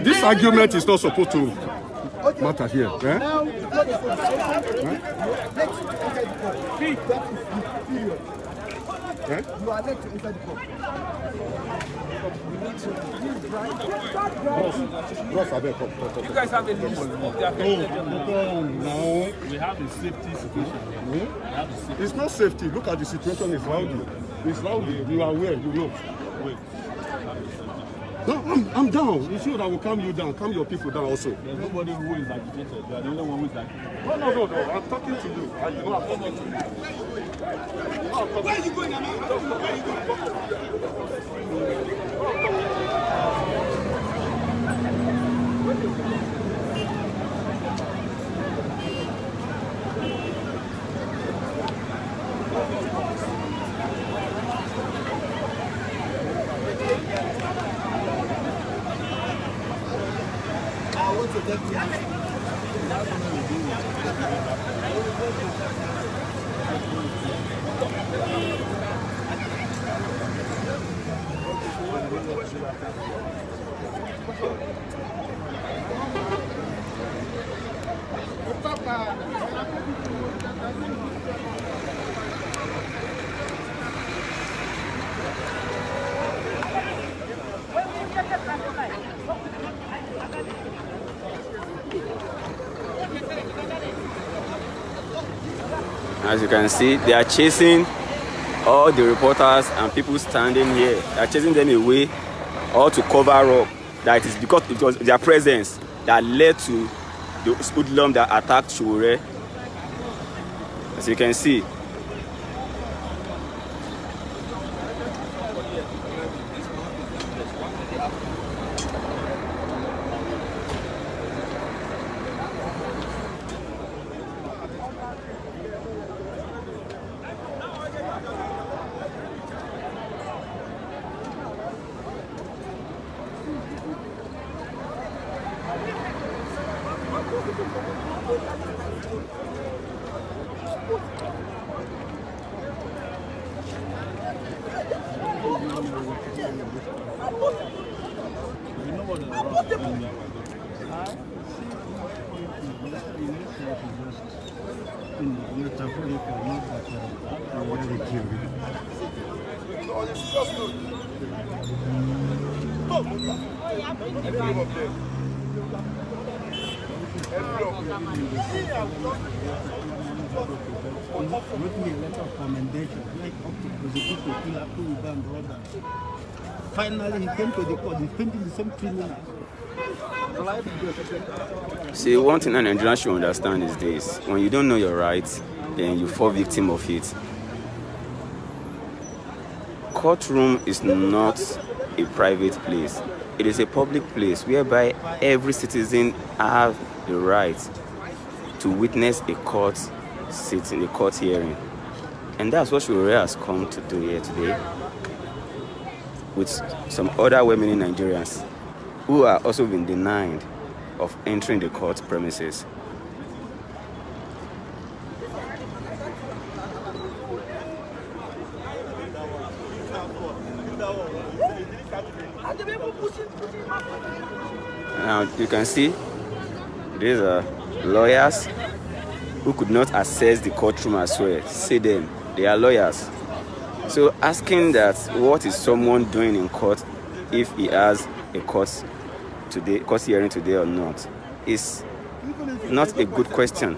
This argument is not supposed to matter here. Eh? Eh? You are late to enter the court. You guys have a list of their No. We have a safety situation. It's not safety. Look at the situation. It's rowdy. It's rowdy. You are aware. You know. Wait. No, I'm down. You sure that will calm you down. Calm your people down also. There's nobody who is agitated. You are the only one who is agitated. No. I'm talking to you. And you know I'm talking to you. Where are you going, Nnamdi? Where are you As you can see, they are chasing all the reporters and people standing here. They are chasing them away, all to cover up that it is because it was their presence that led to the hoodlum that attacked Shure. As you can see. Finally, he came to the court. He's painting the same criminal. See, one thing an Nigerian should understand is this: when you don't know your rights, then you fall victim of it. Courtroom is not a private place. It is a public place whereby every citizen has the right to witness a court sitting, a court hearing. And that's what Shure has come to do here today with some other well-meaning Nigerians who are also been denied of entering the court premises. Now you can see these are lawyers who could not access the courtroom as well. See them, they are lawyers. So asking that what is someone doing in court if he has a court hearing today or not is not a good question.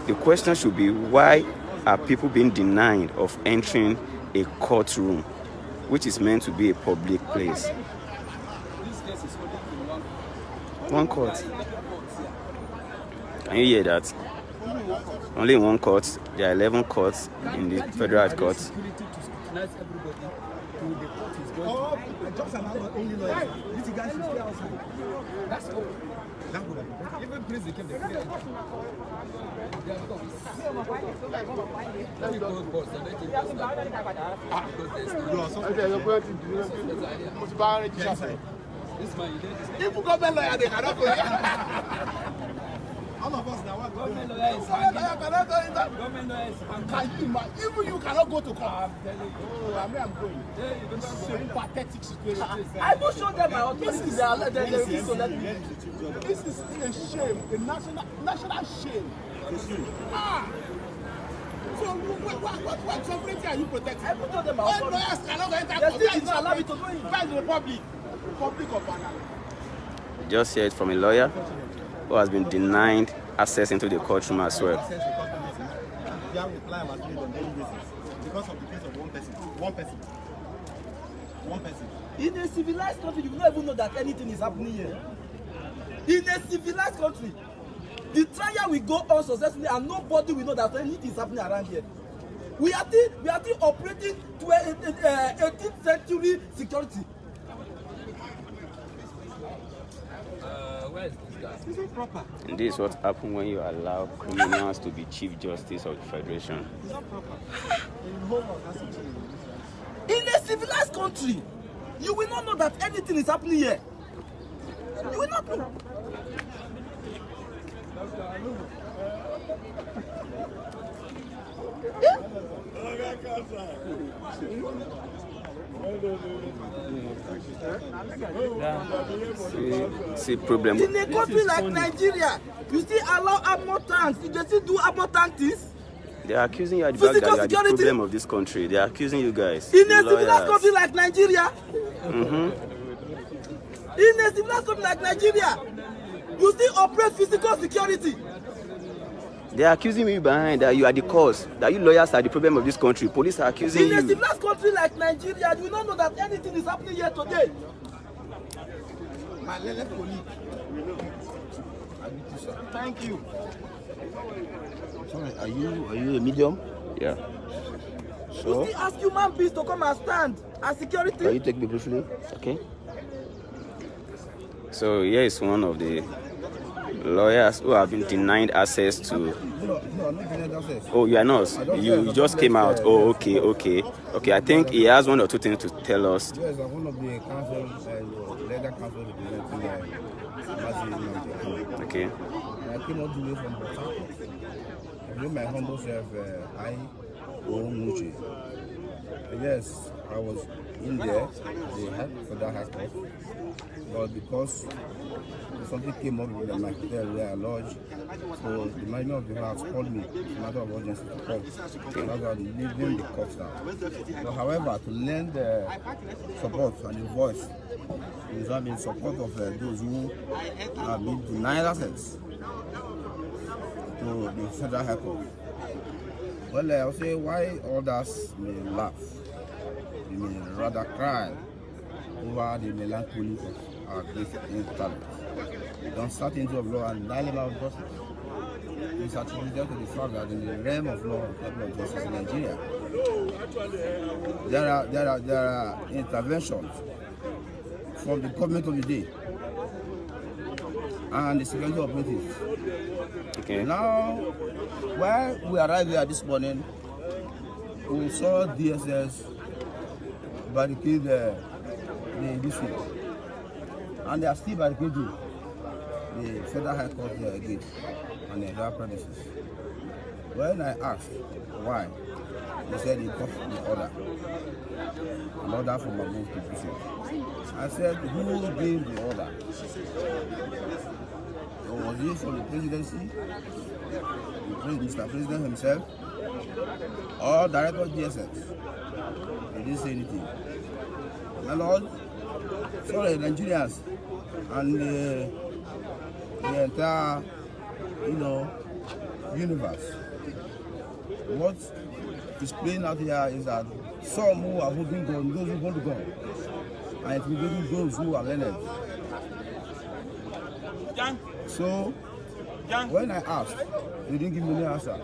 The question should be, why are people being denied of entering a courtroom, which is meant to be a public place? One court. Can you hear that? Only in one court. There are 11 courts in the federal court. to the court is going to. Just another only lawyer. This guy should stay outside. That's all. Even prison came there. If government lawyer, they cannot go. All of us now. Government lawyer is cannot go in that. Government lawyer is can you imagine? Even you cannot go to court. I'm telling you. Oh, I mean, I'm going. It's a pathetic situation. I will show them my authority. This is a shame, a national shame. So what sovereignty are you protecting? I will show them my authority. Lawyers cannot go enter court. They not allow me to go in. By the Republic of Ghana. Just heard from a lawyer who has been denied access into the courtroom as well. Because of the case of one person. In a civilized country, you will not even know that anything is happening here. In a civilized country, the trial will go on successfully and nobody will know that anything is happening around here. We are still operating to 18th century security. Where is this guy? It's not proper. And this is what happens when you allow criminals to be Chief Justice of the Federation. It's not proper. In a civilized country, you will not know that anything is happening here. You will not know. See problem. In a country like Nigeria, you still allow armor tanks. You still do armor tank things. They are accusing you of the fact that you are the problem of this country. They are accusing you guys. In a civilized country like Nigeria. In a civilized country like Nigeria, you still operate physical security. They are accusing me behind that you are the cause, that you lawyers are the problem of this country. Police are accusing you. In a civilized country like Nigeria, you will not know that anything is happening here today. My little colleague. Thank you. Sorry, are you a medium? Yeah. So? You still ask human beings to come and stand as security? Can you take me briefly? Okay. So here is one of the lawyers who have been denied access to. No, I'm not denied access. Oh, you are not. You just came out. Oh, okay. I think he has one or two things to tell us. Yes, I'm one of the council, legal council representing Mazi. Okay. I came all the way from Abuja. I know my humble self, I own Muchi. Yes, I was in there, they had for that high court, but because something came up with my hotel where I lodged, so the management of the house called me, it's a matter of urgency to come. So that's why I'm leaving the court now. But however, to lend support and the voice, is in support of those who have been denied access to the federal high court. Well, I'll say why others may laugh, they may rather cry over the melancholy of our great talent. The uncertainty of law and dilemma of justice is attributed to the fact that in the realm of law and justice in Nigeria, there are interventions from the government of the day and the security operatives. Okay. Now, when we arrived here this morning, we saw DSS barricade the district, and they are still barricading the Federal High Court gate and the other premises. When I asked why, they said they got the order, an order from above to proceed. I said, who gave the order? Was it from the presidency, Mr. President himself, or Director of DSS? They didn't say anything. My Lord, sorry, Nigerians and the entire, universe. What is playing out here is that some who are holding guns, those who hold the gun, and intimidating those who are learned. So, when I asked, they didn't give me any answer.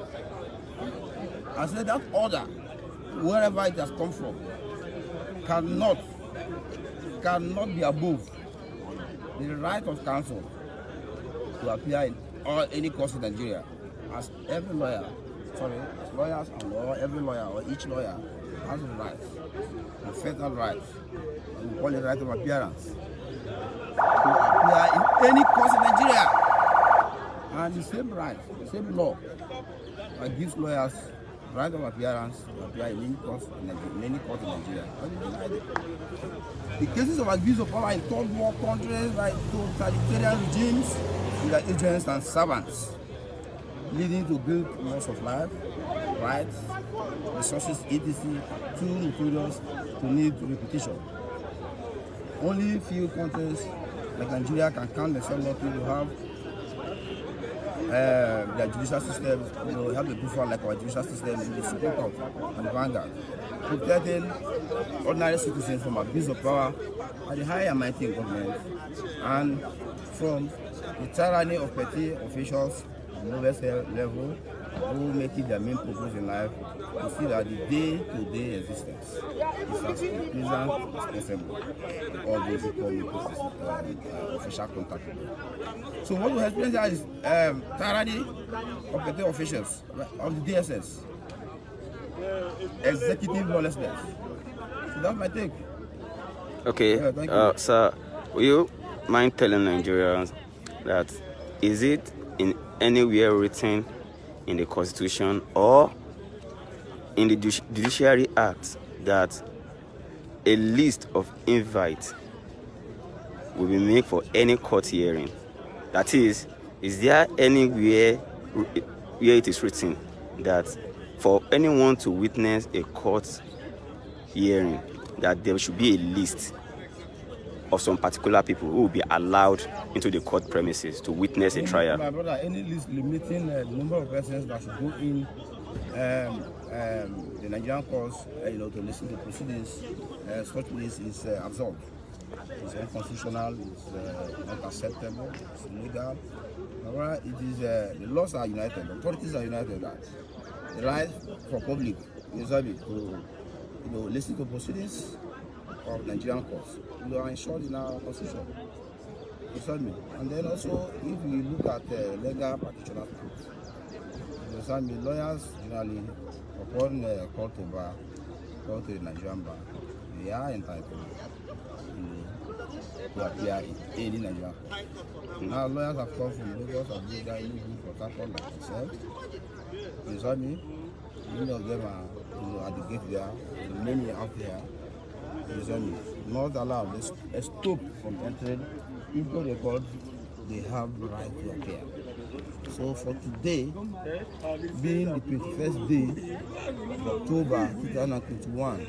I said that order, wherever it has come from, cannot be above the right of counsel to appear in any court in Nigeria. As every lawyer, as lawyers and law, every lawyer or each lawyer has the right, the federal right, and we call it right of appearance, to appear in any court in Nigeria. And the same right, the same law that gives lawyers right of appearance to appear in any court in Nigeria. The cases of abuse of power in third world countries like totalitarian regimes, their agents and servants, leading to great loss of life, rights, resources, etc., too notorious to need repetition. Only few countries like Nigeria can count themselves lucky to have their judicial system, have a profile like our judicial system in the Supreme Court and the vanguard, protecting ordinary citizens from abuse of power at the high and mighty government and from the tyranny of petty officials at the lowest level who make it their main purpose in life to see that the day-to-day existence is as pleasant as possible to all those who come official contact with them. So what we explain here is tyranny of petty officials of the DSS, executive lawlessness. So that's my take. Okay, sir, will you mind telling Nigerians that is it in anywhere written in the Constitution or in the Judiciary Act that a list of invites will be made for any court hearing? That is there anywhere where it is written that for anyone to witness a court hearing that there should be a list of some particular people who will be allowed into the court premises to witness a trial? My brother, any list limiting the number of persons that should go in the Nigerian courts, to listen to proceedings, such list is absolved. It's unconstitutional. It's not acceptable. It's illegal. However, it is the laws are united. The authorities are united. That the right for public to listen to proceedings of Nigerian courts are ensured in our constitution. And then also, if we look at legal practitioners, lawyers generally, upon call to the Nigerian bar, they are entitled to appear in any Nigerian court. Now, lawyers have come from Lagos, Abuja, Port Harcourt, like myself. Many of them are at the gate there, many out there. Not allowed, they stop from entering into the court. They have the right to appear. So for today, being the 21st day of October 2021,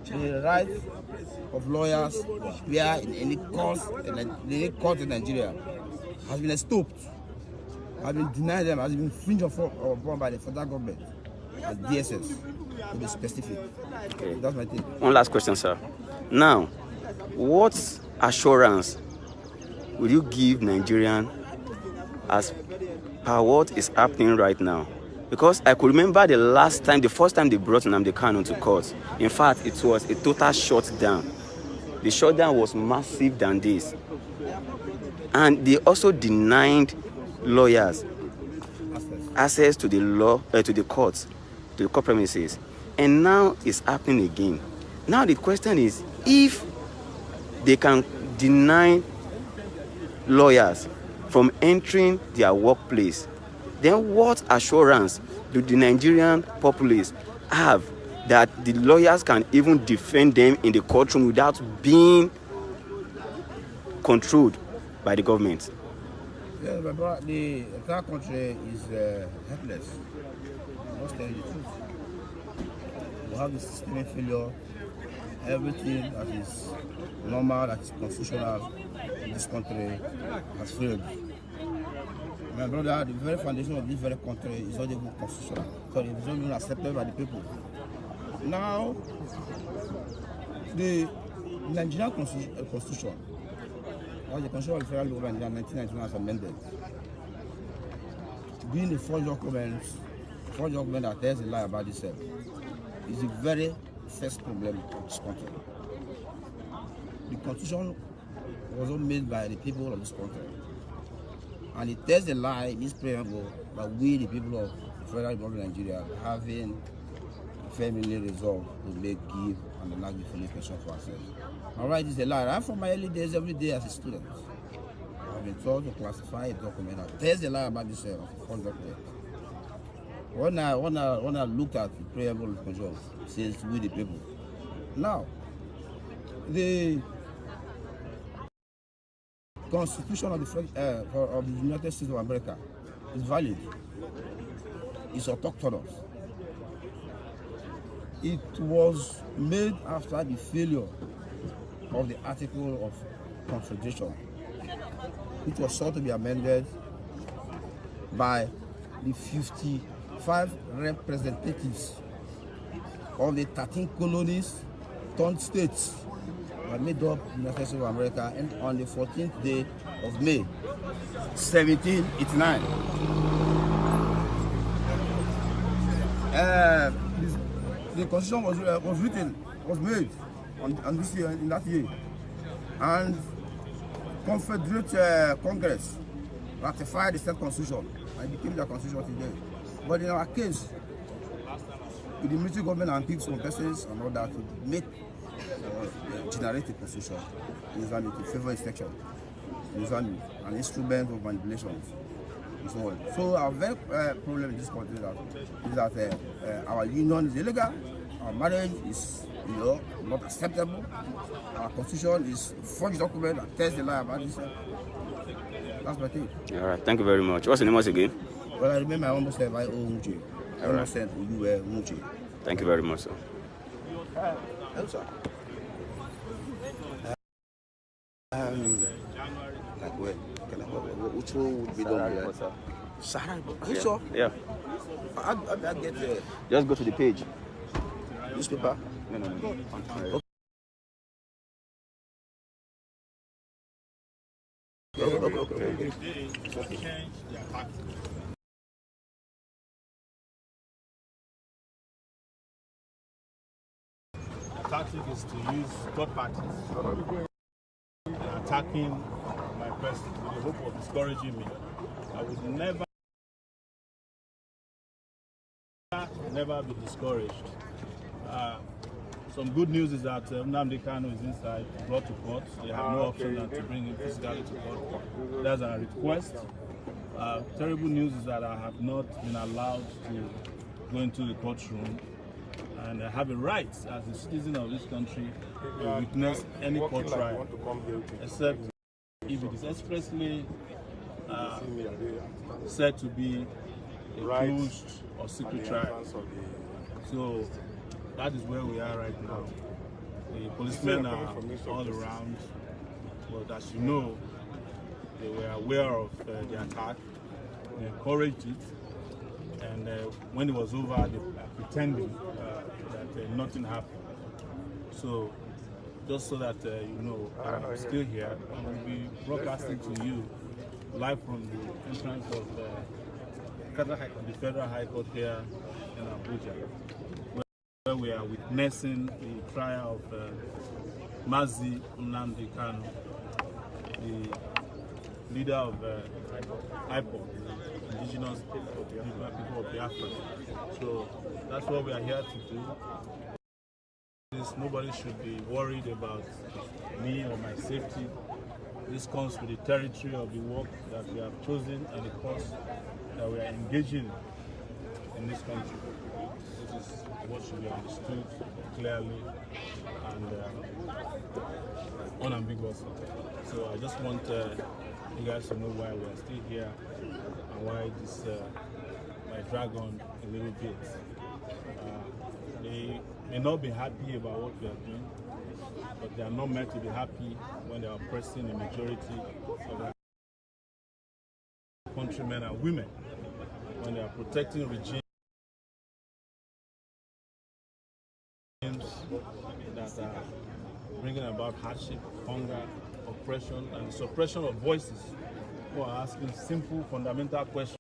the right of lawyers to appear in any court in Nigeria has been stopped, has been denied them, has been infringed upon by the federal government and DSS, to be specific. Okay. That's my take. One last question, sir. Now, what assurance will you give Nigerian as per what is happening right now? Because I could remember the first time they brought Nnamdi Kanu to court. In fact, it was a total shutdown. The shutdown was massive than this. And they also denied lawyers access to the courts, to the court premises. And now it's happening again. Now the question is, if they can deny lawyers from entering their workplace, then what assurance do the Nigerian populace have that the lawyers can even defend them in the courtroom without being controlled by the government? Yeah, but the entire country is helpless. I must tell you the truth. We have the systemic failure. Everything that is normal, that is constitutional in this country has failed. My brother, the very foundation of this very country is not even constitutional. So it is not even accepted by the people. Now, the Nigerian constitution, as the constitution of the federal government in 1991 was amended, being the first document that tells a lie about itself, is the very first problem of this country. The constitution was not made by the people of this country. And it tells a lie in this preamble that we, the people of the Federal Republic of Nigeria, having firmly resolved to make, give, and enact the full expression for ourselves. All right, it's a lie. I'm from my early days every day as a student. I've been told to classify a document that tells a lie about this document. When I looked at the preamble of the constitution, it says we, the people. Now, the Constitution of the United States of America is valid. It's autochthonous. It was made after the failure of the Article of Confederation, which was sought to be amended by the 55 representatives of the 13 colonies turned states that made up the United States of America, and on the 14th day of May, 1789. The Constitution was made on this year, in that year, and Confederate Congress ratified the state Constitution and became the Constitution today. But in our case, with the military government and people, persons and all that, to make generate a Constitution in Islamic to favor extension in Islamic, an instrument of manipulation. So our very problem in this country is that our union is illegal, our marriage is not acceptable, our constitution is a forged document that tells the lie about this. That's my thing. All right, thank you very much. What's the name once again? Well, I remember I almost said I owe Muche. I almost said you were Muche. Thank you very much, sir. Hello, sir. Like where? Which one would be done here? Sahara, are you sure? Yeah. I get the Just go to the page. newspaper. No. Okay. The tactic is to use third parties. Attacking my person with the hope of discouraging me. I would never be discouraged. Some good news is that Nnamdi Kanu is inside, brought to court. They have no option than to bring him physically to court. That's a request. Terrible news is that I have not been allowed to go into the courtroom, and I have a right as a citizen of this country to witness any court trial, except if it is expressly said to be a closed or secret trial. So that is where we are right now. The policemen are all around, but as you know, they were aware of the attack. They encouraged it, and when it was over, they were pretending that nothing happened. So, just so that you know, I'm still here, and we'll be broadcasting to you live from the entrance of the Federal High Court here in Abuja, where we are witnessing the trial of Mazi Nnamdi Kanu, the leader of IPOB, indigenous people of Biafra. So that's what we are here to do. Nobody should be worried about me or my safety. This comes with the territory of the work that we have chosen and the cause that we are engaging in this country. This is what should be understood clearly and unambiguously. So I just want you guys to know why we are still here and why this might drag on a little bit. They may not be happy about what we are doing, but they are not meant to be happy when they are oppressing the majority of their countrymen and women, when they are protecting regimes that are bringing about hardship, hunger, oppression, and the suppression of voices who are asking simple, fundamental questions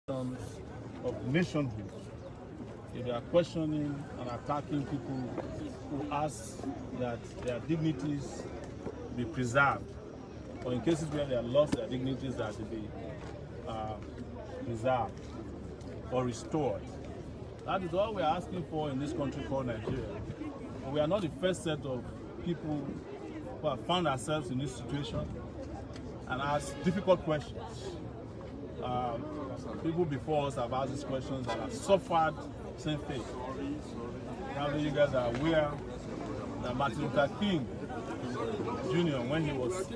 of nationhood. if they are questioning and attacking people who ask that their dignities be preserved, or in cases where they have lost their dignities, that to be preserved or restored. That is all we are asking for in this country called Nigeria. And we are not the first set of people who have found ourselves in this situation and asked difficult questions. People before us have asked these questions and have suffered same fate. Probably you guys are aware that Martin Luther King Jr., when he was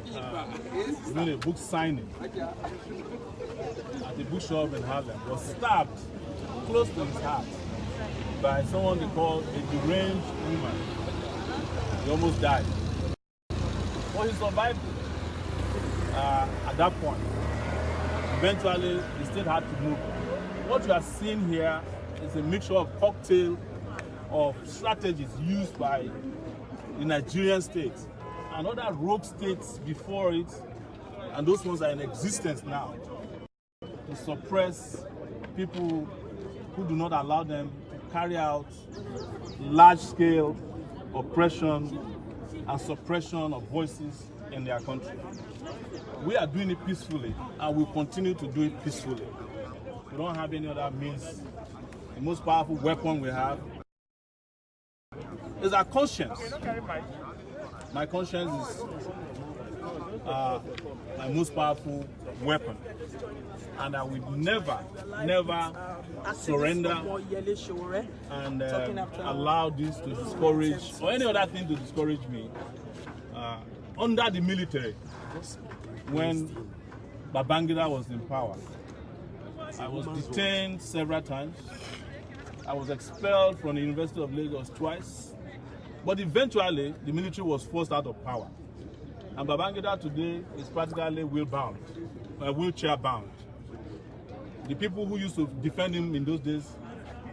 doing a book signing at the bookshop in Harlem, was stabbed close to his heart by someone they call a deranged woman. He almost died. But he survived at that point. Eventually, the state had to move. What you are seeing here is a mixture of cocktail of strategies used by the Nigerian state and other rogue states before it, and those ones are in existence now, to suppress people who do not allow them to carry out large-scale oppression and suppression of voices in their country. We are doing it peacefully, and we'll continue to do it peacefully. We don't have any other means. The most powerful weapon we have is our conscience. My conscience is my most powerful weapon, and I will never surrender and allow this to discourage, or any other thing to discourage me. Under the military, when Babangida was in power, I was detained several times. I was expelled from the University of Lagos twice. But eventually, the military was forced out of power. And Babangida today is practically wheelchair bound. The people who used to defend him in those days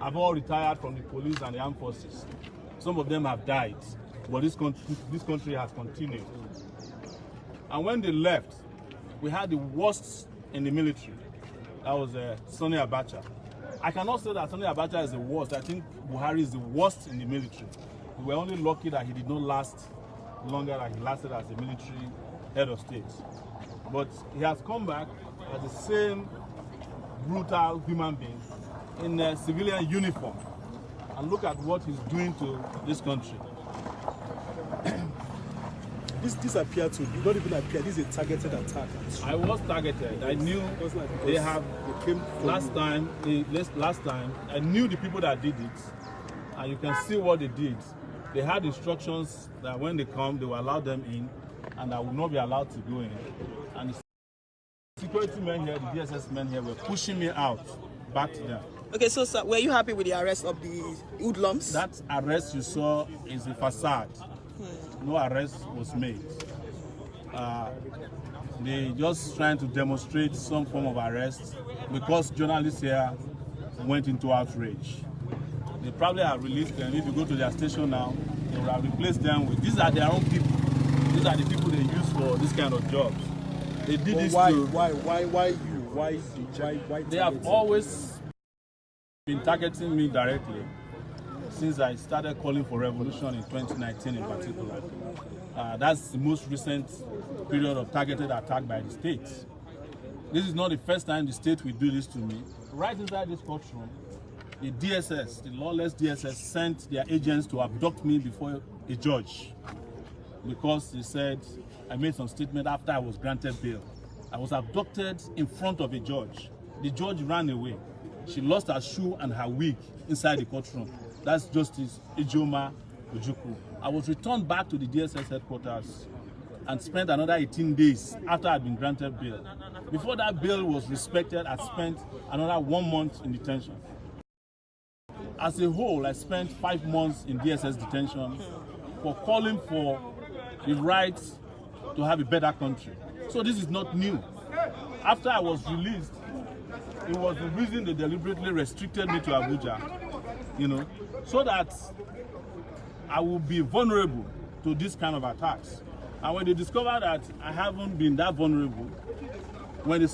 have all retired from the police and the armed forces. Some of them have died, but this country has continued. And when they left, we had the worst in the military. That was Sani Abacha. I cannot say that Sani Abacha is the worst. I think Buhari is the worst in the military. We were only lucky that he did not last longer than he lasted as a military head of state. But he has come back as the same brutal human being in a civilian uniform. And look at what he's doing to this country. This appeared to not even appear. This is a targeted attack. I was targeted. I knew they came last time. I knew the people that did it, and you can see what they did. They had instructions that when they come, they will allow them in, and I will not be allowed to go in. And the security men here, the DSS men here, were pushing me out back to them. Okay, so sir, were you happy with the arrest of the hoodlums? That arrest you saw is a facade. No arrest was made. They just trying to demonstrate some form of arrest because journalists here went into outrage. They probably have released them. If you go to their station now, they will have replaced them with, these are their own people. These are the people they use for this kind of jobs. They did this why to... Why they have always been targeting me directly since I started calling for revolution in 2019 in particular. That's the most recent period of targeted attack by the state. This is not the first time the state will do this to me. Right inside this courtroom, the DSS, the lawless DSS, sent their agents to abduct me before a judge because they said I made some statement after I was granted bail. I was abducted in front of a judge. The judge ran away. She lost her shoe and her wig inside the courtroom. That's Justice Ijoma Ojukwu. I was returned back to the DSS headquarters and spent another 18 days after I had been granted bail. Before that bail was respected, I spent another 1 month in detention. As a whole, I spent 5 months in DSS detention for calling for the right to have a better country. So this is not new. After I was released, it was the reason they deliberately restricted me to Abuja, so that I will be vulnerable to this kind of attacks. And when they discover that I haven't been that vulnerable, when they